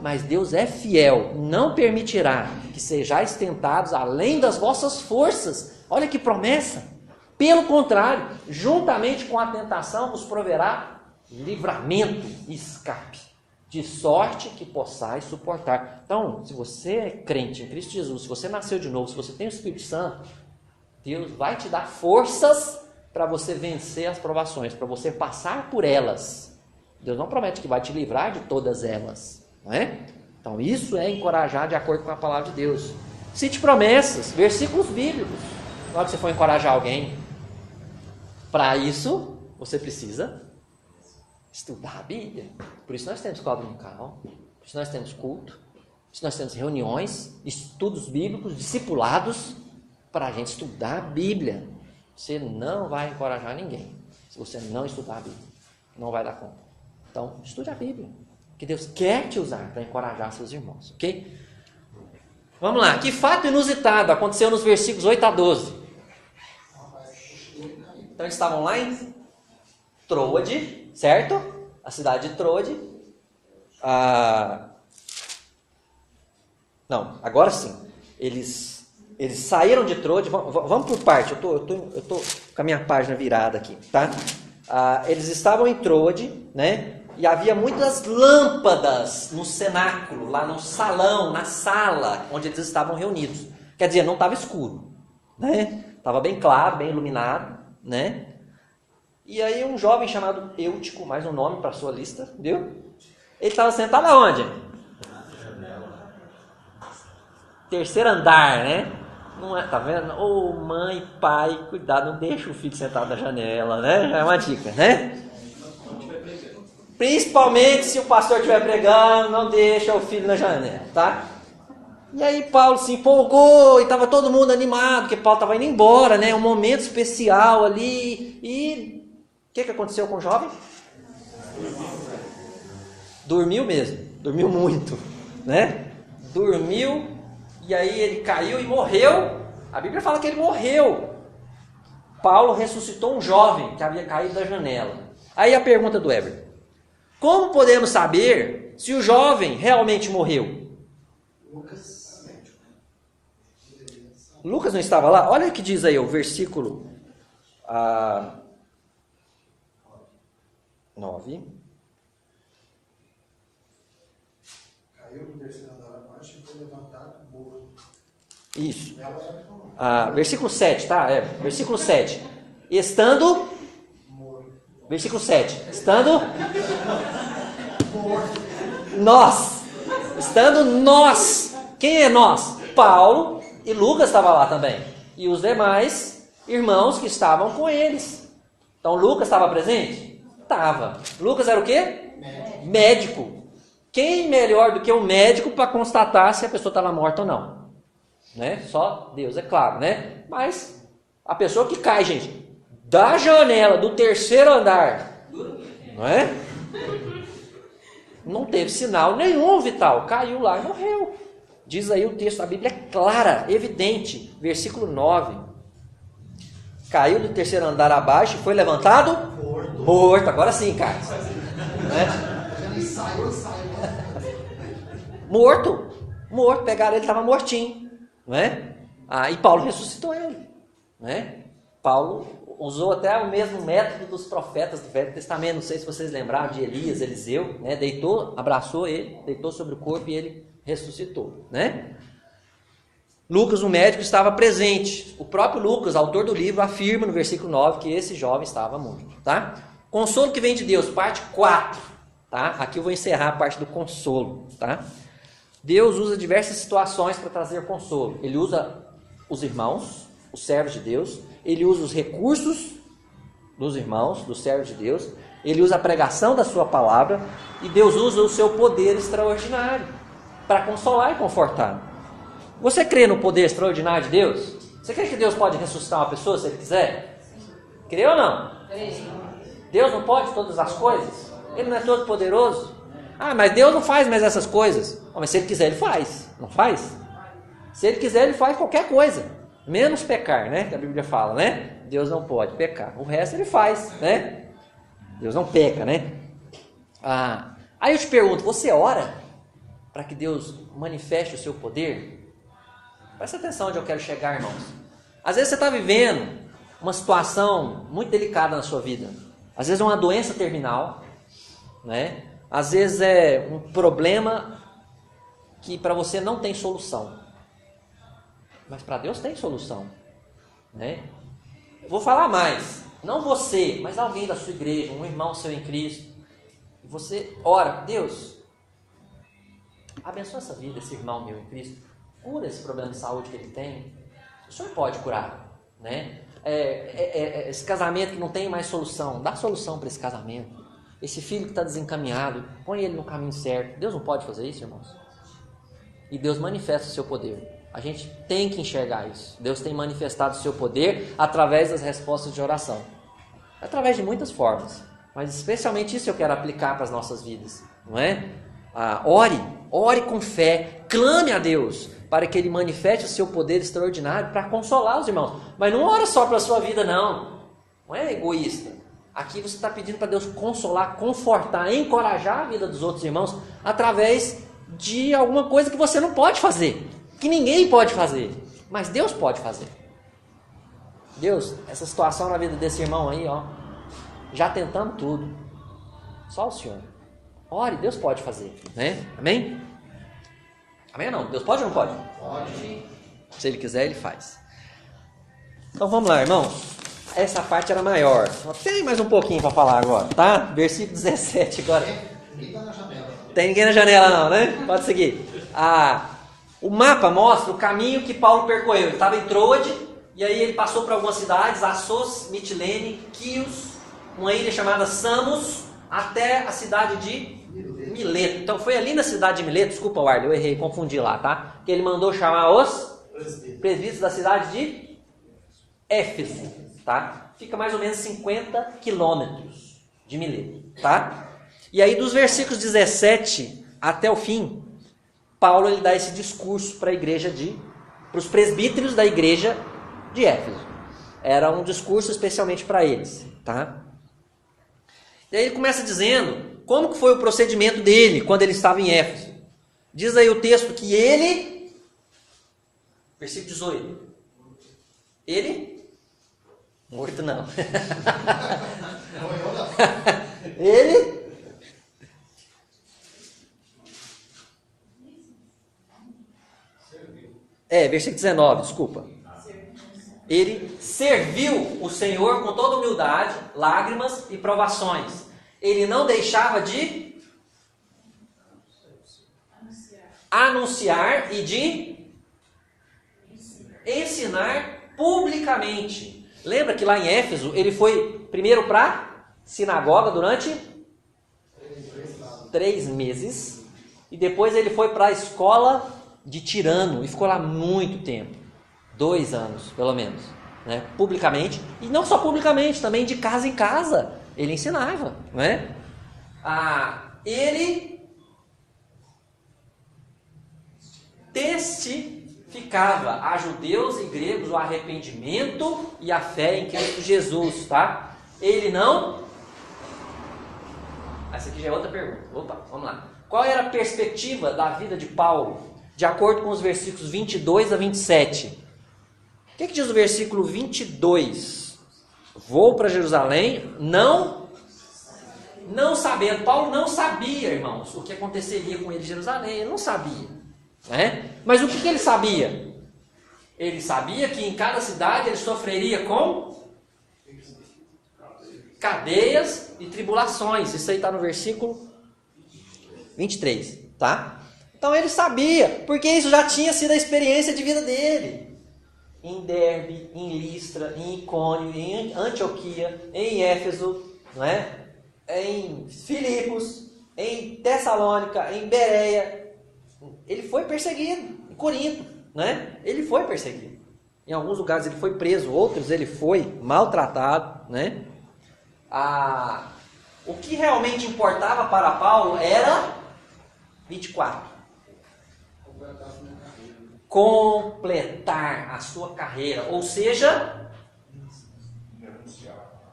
S1: mas Deus é fiel, não permitirá que sejais tentados além das vossas forças. Olha que promessa. Pelo contrário, juntamente com a tentação vos proverá livramento e escape, de sorte que possais suportar. Então, se você é crente em Cristo Jesus, se você nasceu de novo, se você tem o Espírito Santo, Deus vai te dar forças para você vencer as provações, para você passar por elas. Deus não promete que vai te livrar de todas elas, não é? Então, isso é encorajar de acordo com a palavra de Deus. Cite promessas, versículos bíblicos. Na hora que você for encorajar alguém, para isso, você precisa estudar a Bíblia. Por isso nós temos escola dominical, por isso nós temos culto, por isso nós temos reuniões, estudos bíblicos, discipulados, para a gente estudar a Bíblia. Você não vai encorajar ninguém se você não estudar a Bíblia. Não vai dar conta. Então, estude a Bíblia, que Deus quer te usar para encorajar seus irmãos, ok? Vamos lá. Que fato inusitado aconteceu nos versículos 8 a 12. Então, eles estavam lá em Troade, certo? A cidade de Troade. Não, agora sim. Eles saíram de Troade. Vamos por parte. Eu tô com a minha página virada aqui, tá? Eles estavam em Troade, né? E havia muitas lâmpadas no cenáculo, lá no salão, na sala onde eles estavam reunidos. Quer dizer, não estava escuro, né? Estava bem claro, bem iluminado, né? E aí um jovem chamado Eutico, mais um nome para a sua lista, viu? Ele estava sentado aonde? Terceiro andar, né? Não é, tá vendo? Ô mãe, pai, cuidado, não deixa o filho sentado na janela, né? Já é uma dica, né? Principalmente se o pastor estiver pregando, não deixa o filho na janela, tá? E aí Paulo se empolgou e estava todo mundo animado, porque Paulo estava indo embora, né? Um momento especial ali. E o que aconteceu com o jovem? Dormiu mesmo, dormiu muito, né? Dormiu e aí ele caiu e morreu. A Bíblia fala que ele morreu. Paulo ressuscitou um jovem que havia caído da janela. Aí a pergunta do Eber: como podemos saber se o jovem realmente morreu? Lucas não estava lá? Olha o que diz aí o versículo 9.
S4: Caiu do terceiro andar abaixo e foi levantado morto.
S1: Isso. Versículo 7, tá? Versículo 7. Estando. Versículo 7. Estando. Nós. Estando nós. Quem é nós? Paulo e Lucas estava lá também. E os demais irmãos que estavam com eles. Então Lucas estava presente? Estava. Lucas era o quê? Médico. Quem melhor do que um médico para constatar se a pessoa estava morta ou não? Né? Só Deus, é claro, né? Mas a pessoa que cai, gente, da janela do terceiro andar, não é? Não teve sinal nenhum vital, caiu lá e morreu. Diz aí o texto, a Bíblia é clara, evidente, versículo 9. Caiu do terceiro andar abaixo e foi levantado? Morto. Agora sim, cara. Né? Morto. Pegaram ele, estava mortinho. Não é? E Paulo ressuscitou ele. Não é? Paulo usou até o mesmo método dos profetas do Velho Testamento. Não sei se vocês lembraram de Elias, Eliseu, né? Deitou, abraçou ele, deitou sobre o corpo e ele ressuscitou, né? Lucas, o médico, estava presente. O próprio Lucas, autor do livro, afirma no versículo 9 que esse jovem estava morto, tá? Consolo que vem de Deus, parte 4, tá? Aqui eu vou encerrar a parte do consolo, tá? Deus usa diversas situações para trazer consolo. Ele usa os irmãos, os servos de Deus, ele usa os recursos dos irmãos, dos servos de Deus, ele usa a pregação da sua palavra e Deus usa o seu poder extraordinário para consolar e confortar. Você crê no poder extraordinário de Deus? Você crê que Deus pode ressuscitar uma pessoa se Ele quiser? Crê ou não? Deus não pode todas as coisas? Ele não é todo poderoso? Mas Deus não faz mais essas coisas. Mas se Ele quiser, Ele faz. Não faz? Se Ele quiser, Ele faz qualquer coisa. Menos pecar, né? Que a Bíblia fala, né? Deus não pode pecar. O resto Ele faz, né? Deus não peca, né? Aí eu te pergunto, você ora para que Deus manifeste o seu poder? Presta atenção onde eu quero chegar, irmãos. Às vezes você está vivendo uma situação muito delicada na sua vida. Às vezes é uma doença terminal, né? Às vezes é um problema que para você não tem solução. Mas para Deus tem solução, né? Eu vou falar mais. Não você, mas alguém da sua igreja, um irmão seu em Cristo. E você ora, Deus, abençoa essa vida, esse irmão meu em Cristo. Cura esse problema de saúde que ele tem. O Senhor pode curar, né? Esse casamento que não tem mais solução, dá solução para esse casamento. Esse filho que está desencaminhado, põe ele no caminho certo. Deus não pode fazer isso, irmãos? E Deus manifesta o seu poder. A gente tem que enxergar isso. Deus tem manifestado o seu poder através das respostas de oração. Através de muitas formas. Mas especialmente isso eu quero aplicar para as nossas vidas, não é? Ore com fé, clame a Deus para que Ele manifeste o seu poder extraordinário para consolar os irmãos. Mas não ora só para a sua vida, não. Não é egoísta. Aqui você está pedindo para Deus consolar, confortar, encorajar a vida dos outros irmãos através de alguma coisa que você não pode fazer, que ninguém pode fazer, mas Deus pode fazer. Deus, essa situação na vida desse irmão aí, já tentamos tudo, só o Senhor. Ore, Deus pode fazer, né? Amém? Amém ou não? Deus pode ou não pode? Pode. Se Ele quiser, Ele faz. Então vamos lá, irmãos. Essa parte era maior. Tem mais um pouquinho para falar agora, tá? Versículo 17 agora.
S4: Ninguém está na janela.
S1: Tem ninguém na janela não, né? Pode seguir. O mapa mostra o caminho que Paulo percorreu. Ele estava em Troade, e aí ele passou por algumas cidades, Assos, Mitilene, Quios, uma ilha chamada Samos, até a cidade de Mileto. Então foi ali na cidade de Mileto, desculpa, Warley, eu errei, confundi lá, tá? Que ele mandou chamar os presbíteros da cidade de Éfeso, tá? Fica mais ou menos 50 quilômetros de Mileto, tá? E aí dos versículos 17 até o fim, Paulo ele dá esse discurso para a igreja para os presbíteros da igreja de Éfeso. Era um discurso especialmente para eles, tá? E aí ele começa dizendo como que foi o procedimento dele quando ele estava em Éfeso. Diz aí o texto que ele, versículo 18, ele, morto não, Versículo 19, desculpa. Ele serviu o Senhor com toda humildade, lágrimas e provações. Ele não deixava de anunciar e de ensinar publicamente. Lembra que lá em Éfeso ele foi primeiro para a sinagoga durante 3 meses e depois ele foi para a escola de Tirano e ficou lá muito tempo, 2 anos pelo menos, né? Publicamente, e não só publicamente, também de casa em casa ele ensinava, né? Ele testificava a judeus e gregos o arrependimento e a fé em Cristo Jesus, tá? Ele não... Essa aqui já é outra pergunta. Opa, vamos lá. Qual era a perspectiva da vida de Paulo, de acordo com os versículos 22 a 27? O que diz o versículo 22? Vou para Jerusalém, não sabendo. Paulo não sabia, irmãos, o que aconteceria com ele em Jerusalém. Ele não sabia, né? Mas o que ele sabia? Ele sabia que em cada cidade ele sofreria com cadeias e tribulações. Isso aí está no versículo 23, tá? Então ele sabia, porque isso já tinha sido a experiência de vida dele. Em Derbe, em Listra, em Icônio, em Antioquia, em Éfeso, não é? Em Filipos, em Tessalônica, em Bereia. Ele foi perseguido. Em Corinto, né? Ele foi perseguido. Em alguns lugares ele foi preso, outros ele foi maltratado, né? O que realmente importava para Paulo era 24. Completar a sua carreira, ou seja,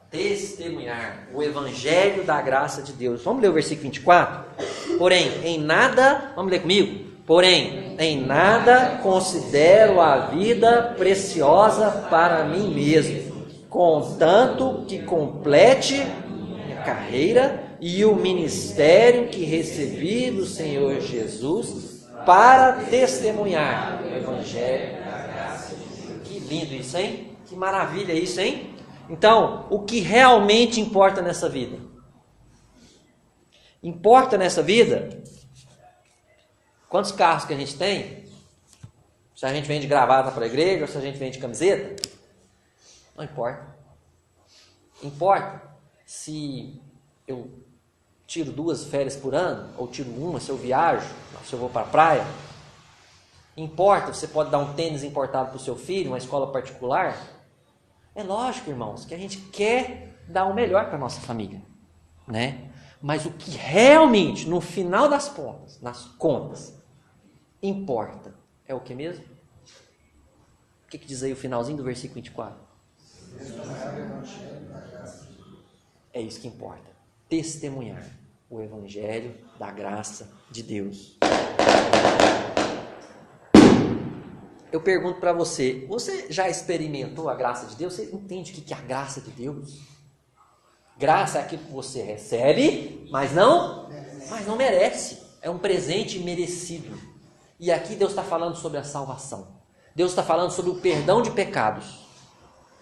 S1: testemunhar o evangelho da graça de Deus. Vamos ler o versículo 24? Porém, em nada, vamos ler comigo? Porém, em nada considero a vida preciosa para mim mesmo, contanto que complete a carreira e o ministério que recebi do Senhor Jesus para testemunhar o evangelho da graça. Que lindo isso, hein? Que maravilha isso, hein? Então, o que realmente importa nessa vida? Importa nessa vida quantos carros que a gente tem? Se a gente vem de gravata para a igreja ou se a gente vem de camiseta? Não importa. Importa se eu tiro 2 férias por ano, ou tiro 1 se eu viajo, se eu vou para a praia. Importa, você pode dar um tênis importado para o seu filho, uma escola particular. É lógico, irmãos, que a gente quer dar o melhor para a nossa família, né? Mas o que realmente, no final das contas, importa, é o que mesmo? O que diz aí o finalzinho do versículo 24? É isso que importa. Testemunhar o evangelho da graça de Deus. Eu pergunto para você, você já experimentou a graça de Deus? Você entende o que é a graça de Deus? Graça é aquilo que você recebe, mas não merece. É um presente merecido. E aqui Deus está falando sobre a salvação. Deus está falando sobre o perdão de pecados.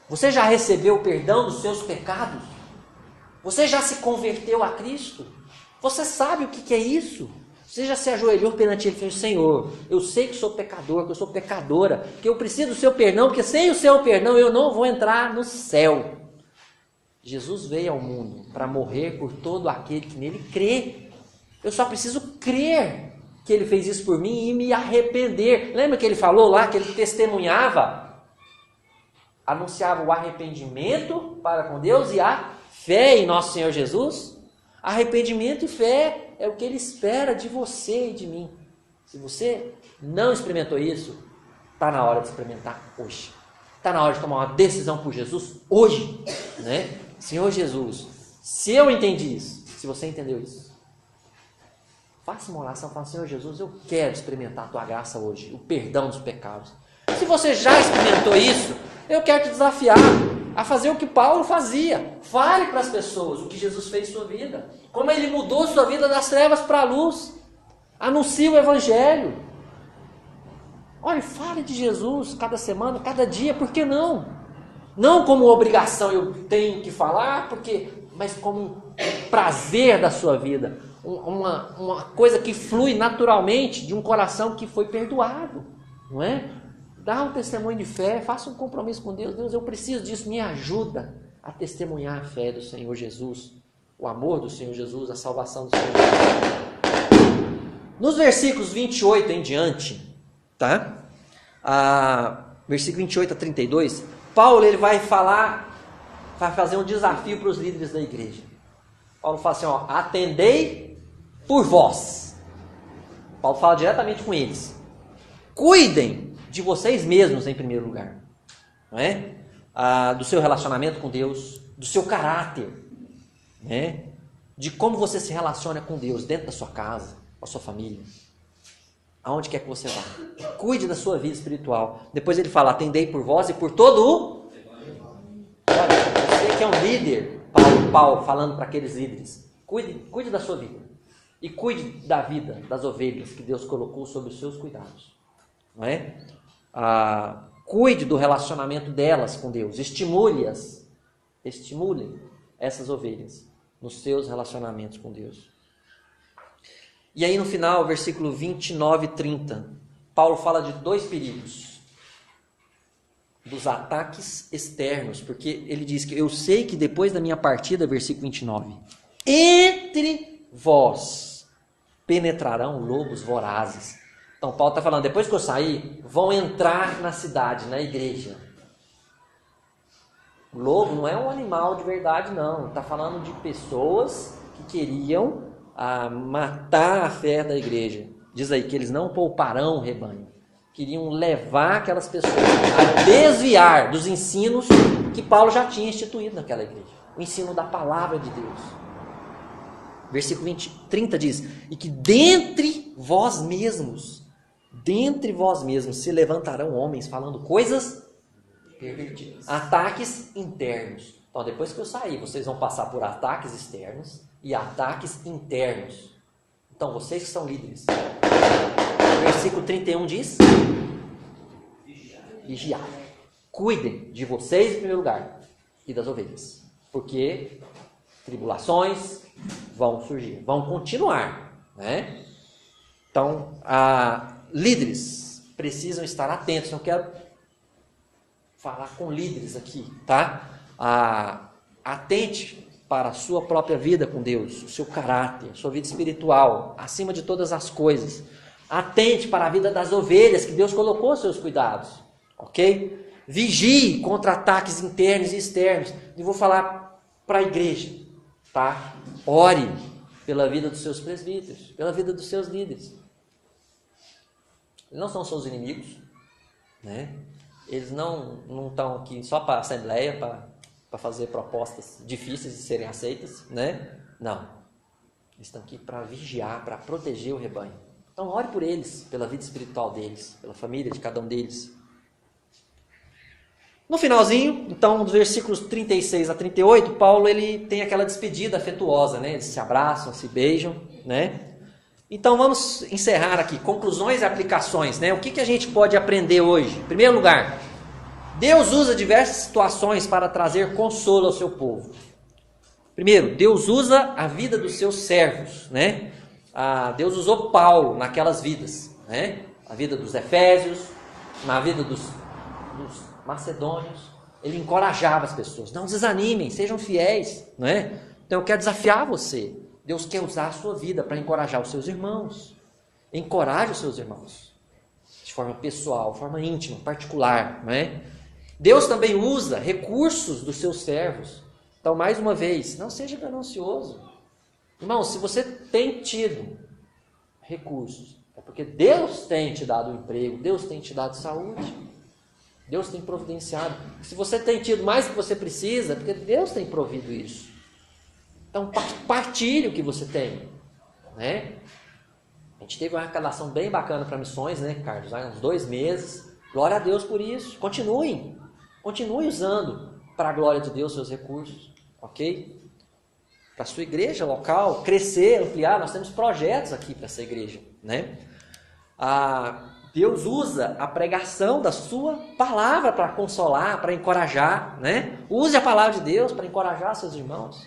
S1: Você já recebeu o perdão dos seus pecados? Você já se converteu a Cristo? Você sabe o que é isso? Você já se ajoelhou perante Ele e falou: Senhor, eu sei que sou pecador, que eu sou pecadora, que eu preciso do seu perdão, porque sem o seu perdão eu não vou entrar no céu. Jesus veio ao mundo para morrer por todo aquele que nele crê. Eu só preciso crer que Ele fez isso por mim e me arrepender. Lembra que Ele falou lá que Ele testemunhava? Anunciava o arrependimento para com Deus e a fé em nosso Senhor Jesus. Arrependimento e fé é o que Ele espera de você e de mim. Se você não experimentou isso, está na hora de experimentar hoje. Está na hora de tomar uma decisão por Jesus hoje, né? Senhor Jesus, se eu entendi isso, se você entendeu isso, faça uma oração, fala: Senhor Jesus, eu quero experimentar a Tua graça hoje, o perdão dos pecados. Se você já experimentou isso, eu quero te desafiar a fazer o que Paulo fazia. Fale para as pessoas o que Jesus fez em sua vida, como Ele mudou sua vida das trevas para a luz. Anuncie o Evangelho. Olha, fale de Jesus cada semana, cada dia, por que não? Não como obrigação, eu tenho que falar, mas como um prazer da sua vida. Uma coisa que flui naturalmente de um coração que foi perdoado, não é? Dá um testemunho de fé, faça um compromisso com Deus. Deus, eu preciso disso, me ajuda a testemunhar a fé do Senhor Jesus, o amor do Senhor Jesus, a salvação do Senhor Jesus. Nos versículos 28 em diante, tá? Versículo 28 a 32, Paulo ele vai fazer um desafio para os líderes da igreja. Paulo fala assim, ó, atendei por vós. Paulo fala diretamente com eles. Cuidem de vocês mesmos em primeiro lugar, não é? Do seu relacionamento com Deus, do seu caráter, né? De como você se relaciona com Deus dentro da sua casa, com a sua família, aonde quer que você vá. Cuide da sua vida espiritual. Depois ele fala, atendei por vós e por todo o... Olha, você que é um líder, Paulo falando para aqueles líderes, cuide da sua vida e cuide da vida das ovelhas que Deus colocou sob os seus cuidados, não é? Cuide do relacionamento delas com Deus, estimule essas ovelhas nos seus relacionamentos com Deus. E aí no final, versículo 29 e 30, Paulo fala de dois perigos, dos ataques externos, porque ele diz que eu sei que depois da minha partida, versículo 29, entre vós penetrarão lobos vorazes. Então Paulo está falando, depois que eu sair, vão entrar na cidade, na igreja. O lobo não é um animal de verdade, não. Está falando de pessoas que queriam matar a fé da igreja. Diz aí que eles não pouparão o rebanho. Queriam levar aquelas pessoas a desviar dos ensinos que Paulo já tinha instituído naquela igreja. O ensino da palavra de Deus. Versículo 30 diz, e que dentre vós mesmos se levantarão homens falando coisas pervertidas. Ataques internos. Então, depois que eu sair, vocês vão passar por ataques externos e ataques internos. Então, vocês que são líderes. Versículo 31 diz, vigiai. Cuidem de vocês em primeiro lugar e das ovelhas. Porque tribulações vão surgir, vão continuar, né? Então, líderes precisam estar atentos. Eu quero falar com líderes aqui, tá? Atente para a sua própria vida com Deus, o seu caráter, sua vida espiritual, acima de todas as coisas. Atente para a vida das ovelhas que Deus colocou aos seus cuidados, ok? Vigie contra ataques internos e externos. E vou falar para a igreja, tá? Ore pela vida dos seus presbíteros, pela vida dos seus líderes. Eles não são seus inimigos, né? Eles não estão aqui só para a assembleia, para fazer propostas difíceis de serem aceitas, né? Não. Eles estão aqui para vigiar, para proteger o rebanho. Então, ore por eles, pela vida espiritual deles, pela família de cada um deles. No finalzinho, então, dos versículos 36 a 38, Paulo ele tem aquela despedida afetuosa, né? Eles se abraçam, se beijam, né? Então, vamos encerrar aqui. Conclusões e aplicações, né? O que a gente pode aprender hoje? Em primeiro lugar, Deus usa diversas situações para trazer consolo ao seu povo. Primeiro, Deus usa a vida dos seus servos, né? Deus usou Paulo naquelas vidas, né? A vida dos efésios, na vida dos macedônios. Ele encorajava as pessoas. Não desanimem, sejam fiéis, né? Então eu quero desafiar você. Deus quer usar a sua vida para encorajar os seus irmãos. Encoraje os seus irmãos. De forma pessoal, de forma íntima, particular, né? Deus também usa recursos dos seus servos. Então, mais uma vez, não seja ganancioso. Irmão, se você tem tido recursos, é porque Deus tem te dado um emprego, Deus tem te dado saúde, Deus tem providenciado. Se você tem tido mais do que você precisa, é porque Deus tem provido isso. Então, partilhe o que você tem, né? A gente teve uma arrecadação bem bacana para missões, né, Carlos? Há uns 2 meses. Glória a Deus por isso. Continue usando para a glória de Deus seus recursos, ok? Para a sua igreja local crescer, ampliar. Nós temos projetos aqui para essa igreja, né? Deus usa a pregação da sua palavra para consolar, para encorajar, né? Use a palavra de Deus para encorajar seus irmãos.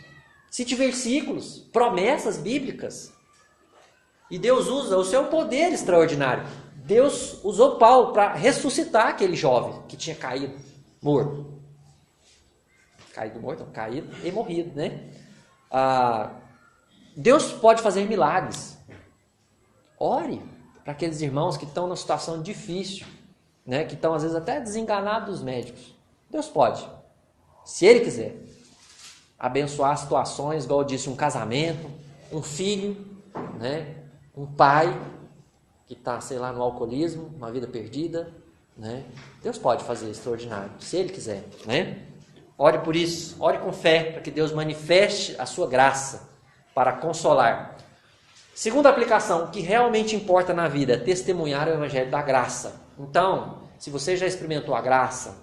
S1: Cite versículos, promessas bíblicas. E Deus usa o seu poder extraordinário. Deus usou Paulo para ressuscitar aquele jovem que tinha caído morto. Caído morto, não, caído e morrido, né? Deus pode fazer milagres. Ore para aqueles irmãos que estão numa situação difícil, né? Que estão às vezes até desenganados dos médicos. Deus pode, se Ele quiser, abençoar situações, igual eu disse, um casamento, um filho, né? Um pai que está, sei lá, no alcoolismo, uma vida perdida, né? Deus pode fazer extraordinário, se Ele quiser, né? Ore por isso, ore com fé, para que Deus manifeste a sua graça para consolar. Segunda aplicação, o que realmente importa na vida é testemunhar o Evangelho da graça. Então, se você já experimentou a graça,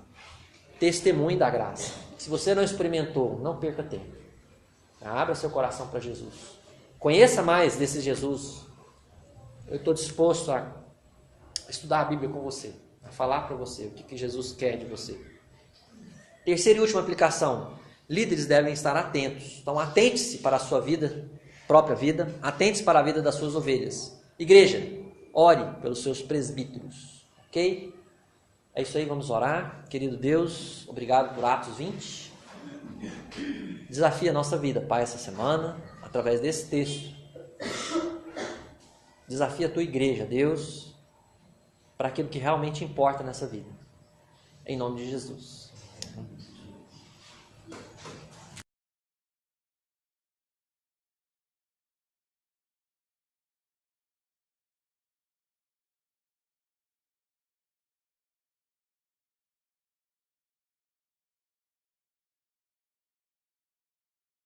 S1: testemunhe da graça. Se você não experimentou, não perca tempo. Abra seu coração para Jesus. Conheça mais desse Jesus. Eu estou disposto a estudar a Bíblia com você, a falar para você o que Jesus quer de você. Terceira e última aplicação, líderes devem estar atentos. Então, atente-se para a sua vida, própria vida, atente-se para a vida das suas ovelhas. Igreja, ore pelos seus presbíteros, ok? É isso aí, vamos orar. Querido Deus, obrigado por Atos 20. Desafia a nossa vida, Pai, essa semana, através desse texto. Desafia a tua igreja, Deus, para aquilo que realmente importa nessa vida. Em nome de Jesus.